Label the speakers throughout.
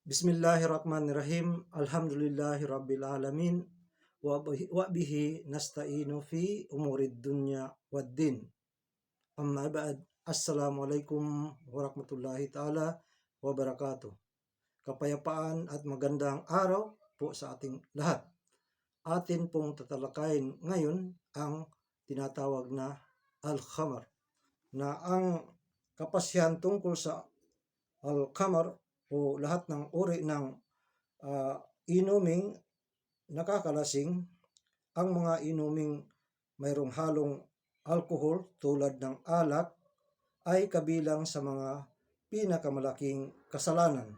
Speaker 1: Bismillahirrahmanirrahim. Alhamdulillahi rabbil alamin. Wa bihi nasta'inu fi umurid dunya waddin. Amma ba'd. Assalamualaikum warahmatullahi ta'ala wabarakatuh. Kapayapaan at magandang araw po sa ating lahat. Atin pong tatalakayin ngayon ang tinatawag na al-khamar, na ang kapasyan tungkol sa al-khamar o lahat ng uri ng inuming nakakalasing. Ang mga inuming mayroong halong alcohol tulad ng alak ay kabilang sa mga pinakamalaking kasalanan,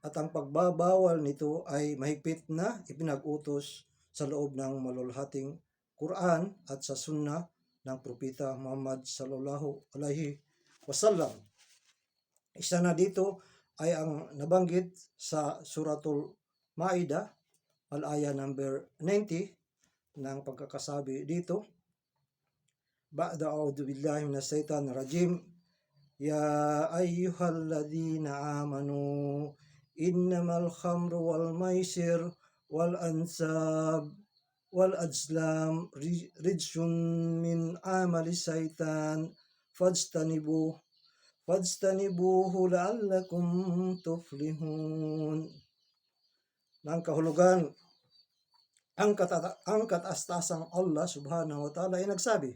Speaker 1: at ang pagbabawal nito ay mahigpit na ipinag-utos sa loob ng malulhating Quran at sa Sunnah ng Propeta Muhammad sallallahu alaihi wasallam. Isa na dito ay ang nabanggit sa Suratul Ma'idah, al-aya number 90, ng pagkakasabi dito, Ba'da a'udhu billahi minas shaitanir rajim, Ya ayyuhalladhina amanu, innamal khamru wal maisir wal ansab wal azlam rijsun min amali syaitan fajtanibuhu la'allakum tuflihun. Ng kahulugan, ang kataas-taasang Allah subhanahu wa ta'ala ay nagsabi,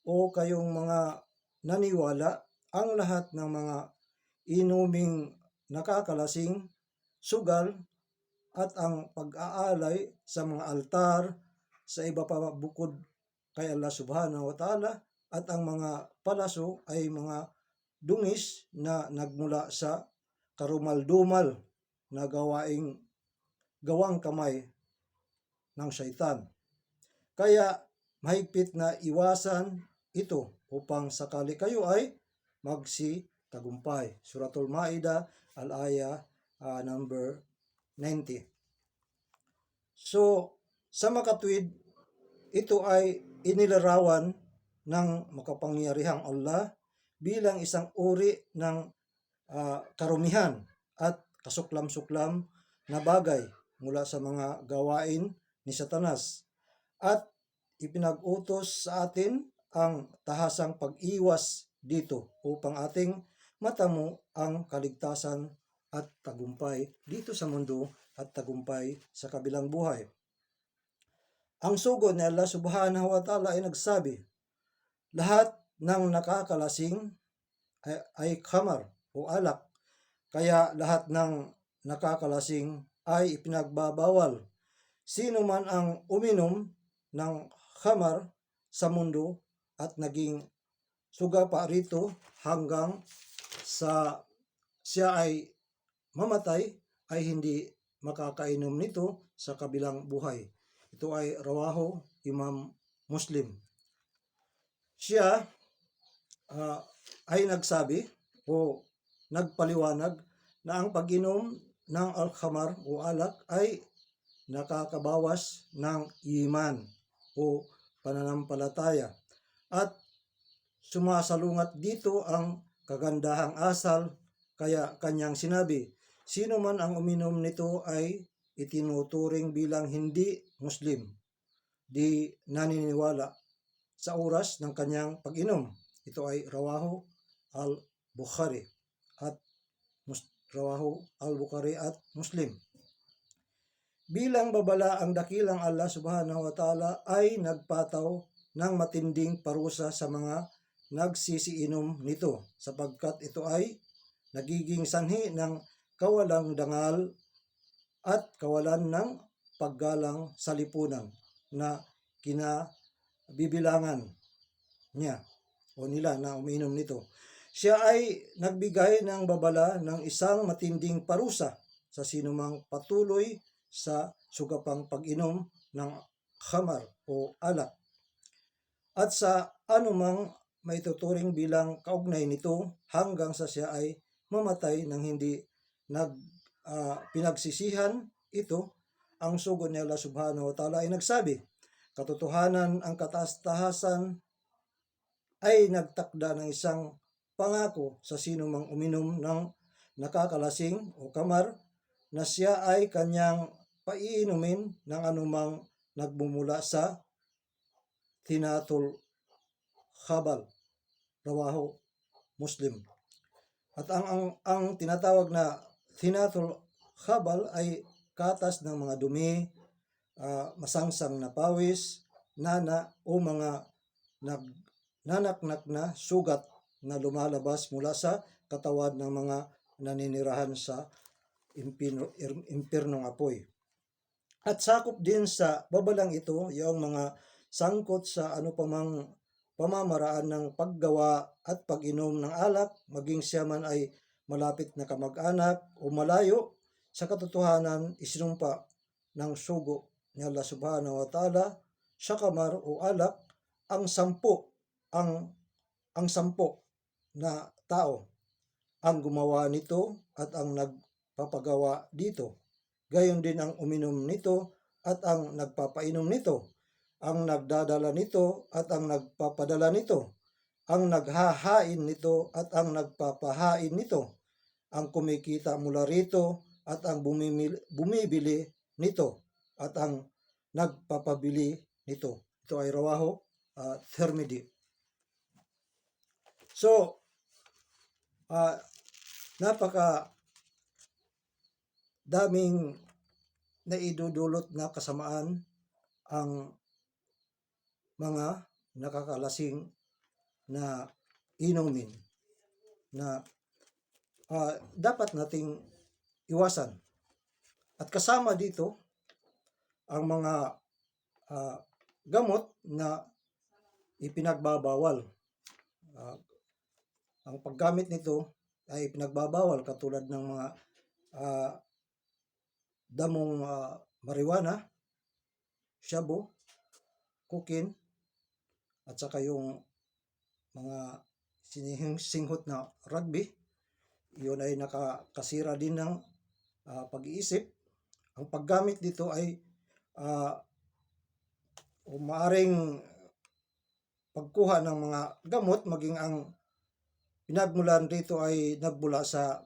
Speaker 1: O kayong mga naniwala, ang lahat ng mga inuming nakakalasing, sugal, at ang pag-aalay sa mga altar sa iba pa bukod kay Allah subhanahu wa ta'ala, at ang mga palaso ay mga dungis na nagmula sa karumal-dumal na gawang kamay ng syaitan. Kaya mahigpit na iwasan ito upang sakali kayo ay magsitagumpay. Suratul Ma'idah, al-aya number 90. So, sa makatwid, ito ay inilarawan ng makapangyarihang Allah bilang isang uri ng karumihan at kasuklam-suklam na bagay mula sa mga gawain ni Satanas, at ipinag-utos sa atin ang tahasang pag-iwas dito upang ating matamo ang kaligtasan at tagumpay dito sa mundo at tagumpay sa kabilang buhay. Ang sugod ni Allah subhanahu wa ta'ala ay nagsabi, lahat ng nakakalasing ay khamar o alak, kaya lahat ng nakakalasing ay ipinagbabawal. Sino man ang uminom ng khamar sa mundo at naging suga pa rito hanggang sa siya ay mamatay, ay hindi makakainom nito sa kabilang buhay. Ito ay rawahu Imam Muslim. Siya ay nagsabi o nagpaliwanag na ang pag-inom ng al-khamar o alak ay nakakabawas ng iman o pananampalataya, at sumasalungat dito ang kagandahang asal. Kaya kanyang sinabi, sino man ang uminom nito ay itinuturing bilang hindi Muslim, di naniniwala sa oras ng kanyang pag-inom. Ito ay rawahu al-Bukhari at Muslim. Bilang babala, ang dakilang Allah subhanahu wa ta'ala ay nagpataw ng matinding parusa sa mga nagsisiinom nito, sapagkat ito ay nagiging sanhi ng kawalang dangal at kawalan ng paggalang sa lipunan na kinabibilangan niya o nila na umiinom nito. Siya ay nagbigay ng babala ng isang matinding parusa sa sinumang patuloy sa sugapang pag-inom ng khamar o alak, at sa anumang maituturing bilang kaugnay nito hanggang sa siya ay mamatay nang hindi pinagsisihan ito. Ang sugod ni Allah subhanahu wa ta'ala ay nagsabi, katotohanan, ang kataas-tahasan ay nagtakda ng isang pangako sa sino mang uminom ng nakakalasing o kamar na siya ay kanyang paiinumin ng anumang nagmumula sa Thinatul Khabal, rawahu Muslim. At ang tinatawag na Thinatul Khabal ay katas ng mga dumi, masangsang na pawis, nana o mga nanaknak na sugat na lumalabas mula sa katawan ng mga naninirahan sa impernong apoy. At sakop din sa babalang ito yung mga sangkot sa ano pamang pamamaraan ng paggawa at pag-inom ng alak, maging siya man ay malapit na kamag-anak o malayo, sa katotohanan isinumpa ng sugo ni Allah subhanahu wa ta'ala sa kamar o alak ang sampo na tao ang gumawa nito at ang nagpapagawa dito. Gayon din ang uminom nito at ang nagpapainom nito, ang nagdadala nito at ang nagpapadala nito, ang naghahain nito at ang nagpapahain nito, ang kumikita mula rito at ang bumibili nito at ang nagpapabili nito. Ito ay rawaho Tirmidhi. So, napaka daming naidudulot na kasamaan ang mga nakakalasing na inumin na dapat nating iwasan. At kasama dito ang mga gamot na ipinagbabawal. Ang paggamit nito ay ipinagbabawal katulad ng mga damong marijuana, shabu, cocaine, at saka yung mga singhot na rugby. Yun ay nakakasira din ng pag-iisip. Ang paggamit dito ay maaring pagkuha ng mga gamot, maging ang pinagmulan dito ay nagmula sa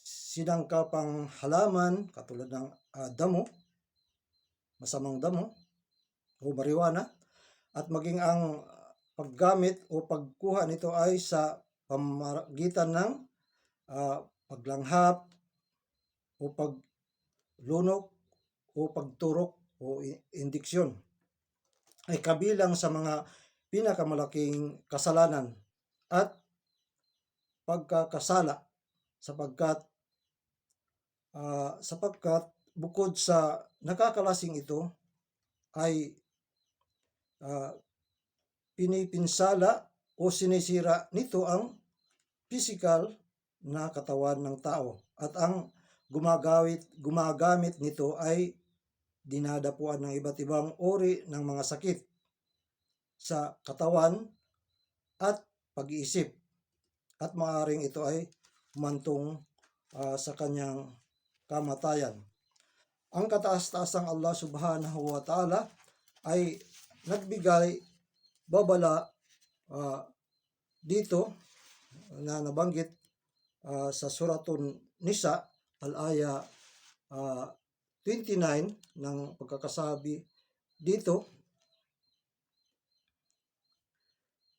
Speaker 1: sinangkapang halaman katulad ng damo, masamang damo o marijuana, at maging ang paggamit o pagkuha nito ay sa pamamagitan ng paglanghap o paglunok o pagturok o indiksyon ay kabilang sa mga pinakamalaking kasalanan at pagkakasala sapagkat bukod sa nakakalasing ito ay pinipinsala o sinisira nito ang physical na katawan ng tao at ang gumagamit nito ay dinadapuan ng iba't ibang uri ng mga sakit sa katawan at pag-iisip at maaaring ito ay humantong sa kanyang kamatayan. Ang kataas-taasang Allah subhanahu wa ta'ala ay nagbigay babala dito na nabanggit sa Suratun Nisa al-aya 29 ng pagkakasabi dito,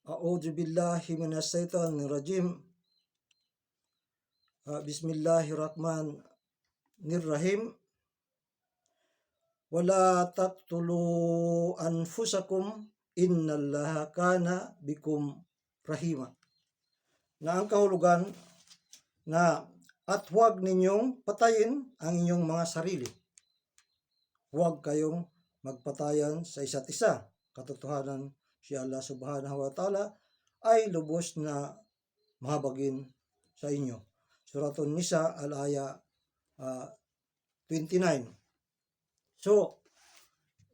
Speaker 1: A'udhu billahi minas shaitanir rajim. Bismillahirrahmanirrahim. Wala taqtulu anfusakum innallaha kana bikum rahima. Na ang kahulugan na at huwag ninyong patayin ang inyong mga sarili. Huwag kayong magpatayan sa isa't isa. Katotohanan, si Allah subhanahu wa ta'ala ay lubos na mahabagin sa inyo. Suratun Nisa al-aya 29. So,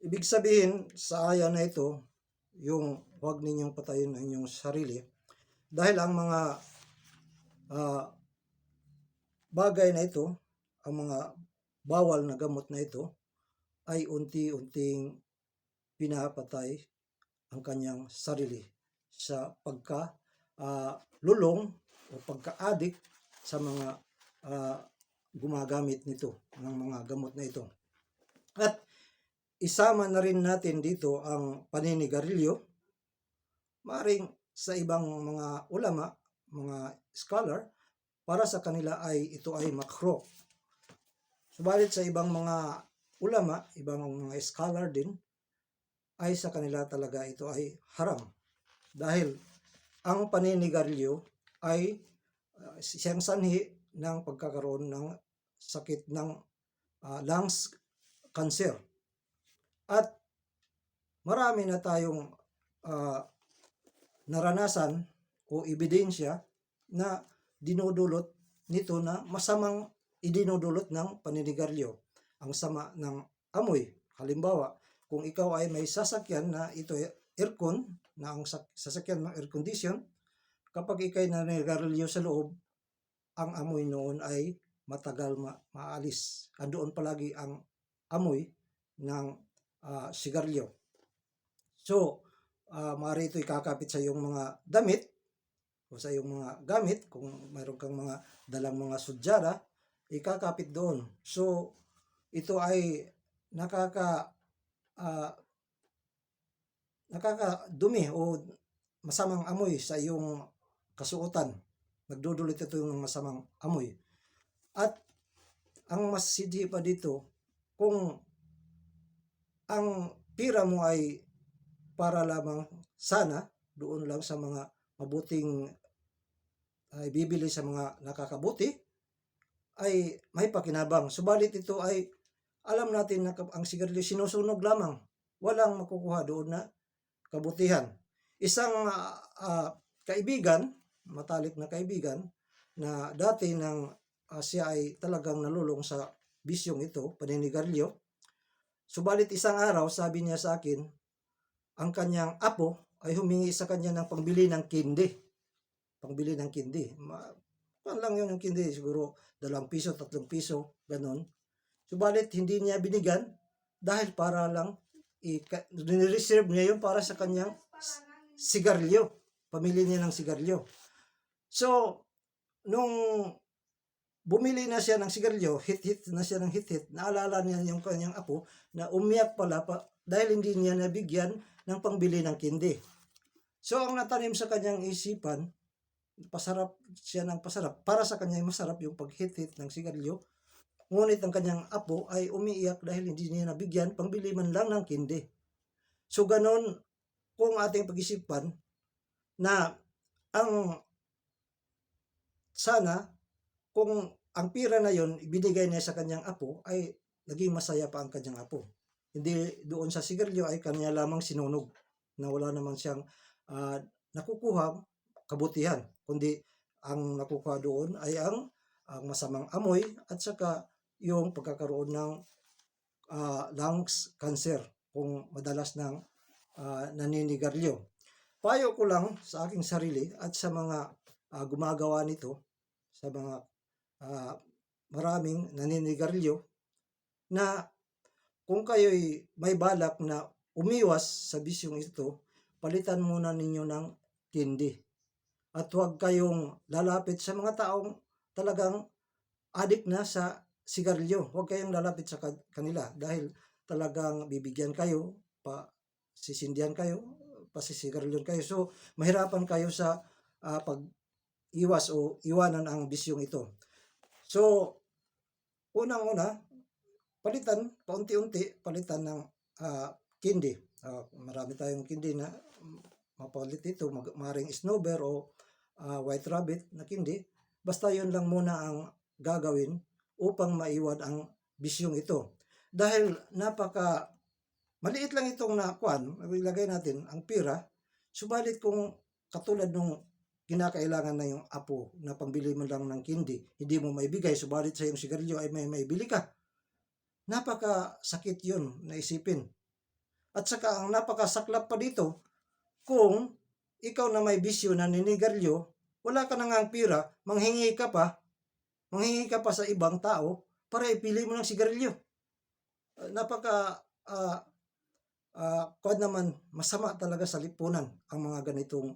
Speaker 1: ibig sabihin sa aya na ito, yung huwag ninyong patayin ang inyong sarili, dahil ang mga bagay na ito, ang mga bawal na gamot na ito, ay unti-unting pinapatay ang kanyang sarili sa pagka-lulong o pagka-addict sa mga ah, gumagamit nito ng mga gamot na ito. At isama na rin natin dito ang paninigarilyo. Maring sa ibang mga ulama, mga scholar, para sa kanila ay ito ay makruh. Subalit sa ibang mga ulama, ibang mga scholar din, ay sa kanila talaga ito ay haram. Dahil ang paninigarilyo ay siyang sanhi ng pagkakaroon ng sakit ng lungs cancer. At marami na tayong naranasan o ebidensya na dinudulot nito na masamang idinudulot ng paninigarilyo. Ang sama ng amoy. Halimbawa, kung ikaw ay may sasakyan na ito aircon, na ang sasakyan ng air condition, kapag ikay naninigarilyo sa loob, ang amoy noon ay matagal maalis. Andoon palagi ang amoy ng sigarilyo. So, maaari ito ikakapit sa iyong mga damit o sa iyong mga gamit. Kung mayroon kang mga dalang mga sudyara, ikakapit doon. So, ito ay nakakadumi o masamang amoy sa iyong kasuotan. Nagdudulot ito yung masamang amoy. At ang mas sidhi pa dito, kung ang pira mo ay para lamang sana doon lang sa mga mabuting ay bibili sa mga nakakabuti, ay may pakinabang. Subalit ito ay alam natin na ang sigarilyo sinusunog lamang. Walang makukuha doon na kabutihan. Isang kaibigan, matalik na kaibigan, na dati nang siya ay talagang nalulong sa bisyong ito, paninigarilyo. Subalit isang araw, sabi niya sa akin, ang kanyang apo ay humingi sa kanya ng pangbili ng kindi. Pangbili ng kindi. Pan lang yun yung kindi, siguro 2 piso, 3 piso, ganun. Subalit hindi niya binigyan dahil para lang reserve niya yun para sa kanyang sigarilyo. Pamili niya ng sigarilyo. So, nung bumili na siya ng sigarilyo, hit-hit na siya ng hit-hit, naalala niya yung kanyang apo na umiyak pala dahil hindi niya nabigyan ng pangbili ng kindi. So, ang natanim sa kanyang isipan, pasarap siya ng pasarap. Para sa kanya ay masarap yung pag-hit-hit ng sigarilyo. Ngunit ang kanyang apo ay umiiyak dahil hindi niya nabigyan pangbili man lang ng kindi. So, ganon kung ating pag-isipan na ang sana kung ang pira na yon ibinigay niya sa kanyang apo ay naging masaya pa ang kanyang apo. Hindi doon sa sigarilyo ay kanya lamang sinunog na wala naman siyang nakukuha kabutihan, kundi ang nakukuha doon ay ang masamang amoy at saka yung pagkakaroon ng lungs cancer kung madalas ng naninigarilyo. Payo ko lang sa aking sarili at sa mga gumagawa nito, sa mga maraming naninigarilyo, na kung kayo'y may balak na umiwas sa bisyong ito, palitan muna ninyo ng kindi. At huwag kayong lalapit sa mga taong talagang adik na sa sigarilyo. Huwag kayong lalapit sa kanila dahil talagang bibigyan kayo, sisindihan kayo, pasisigarilyon kayo. So, mahirapan kayo sa pag-iwas o iwanan ang bisyong ito. So, unang-una, palitan, paunti-unti, palitan ng kindi. Marami tayong kindi na mapalit ito, maring snowbear o white rabbit na kindi. Basta yun lang muna ang gagawin upang maiwan ang bisyong ito. Dahil maliit lang itong ilagay natin ang pira, subalit kung katulad nung kinakailangan na yung apo na pambili mo lang ng kindi, hindi mo maibigay, subalit sa yung sigarilyo ay may maibili ka. Napakasakit yun na isipin. At saka ang napakasaklap pa dito, kung ikaw na may bisyo na ninigarilyo, wala ka na nga ang pira, manghingi ka pa sa ibang tao para ipili mo ng sigarilyo. Naman, masama talaga sa lipunan ang mga ganitong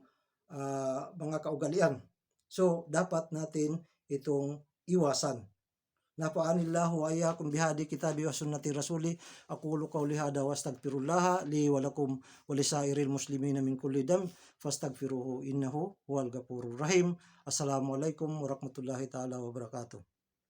Speaker 1: mga kaugalian. So, dapat natin itong iwasan. Napaanillahu ayyakum bihadi kitabi wa sunnati rasuli aqulu qawli hadha wastaghfirullah li wa lakum wa lisairil muslimina min kulli dam fastaghfiruhu innahu huwal ghafurur rahim. Assalamualaikum warahmatullahi taala wabarakatuh.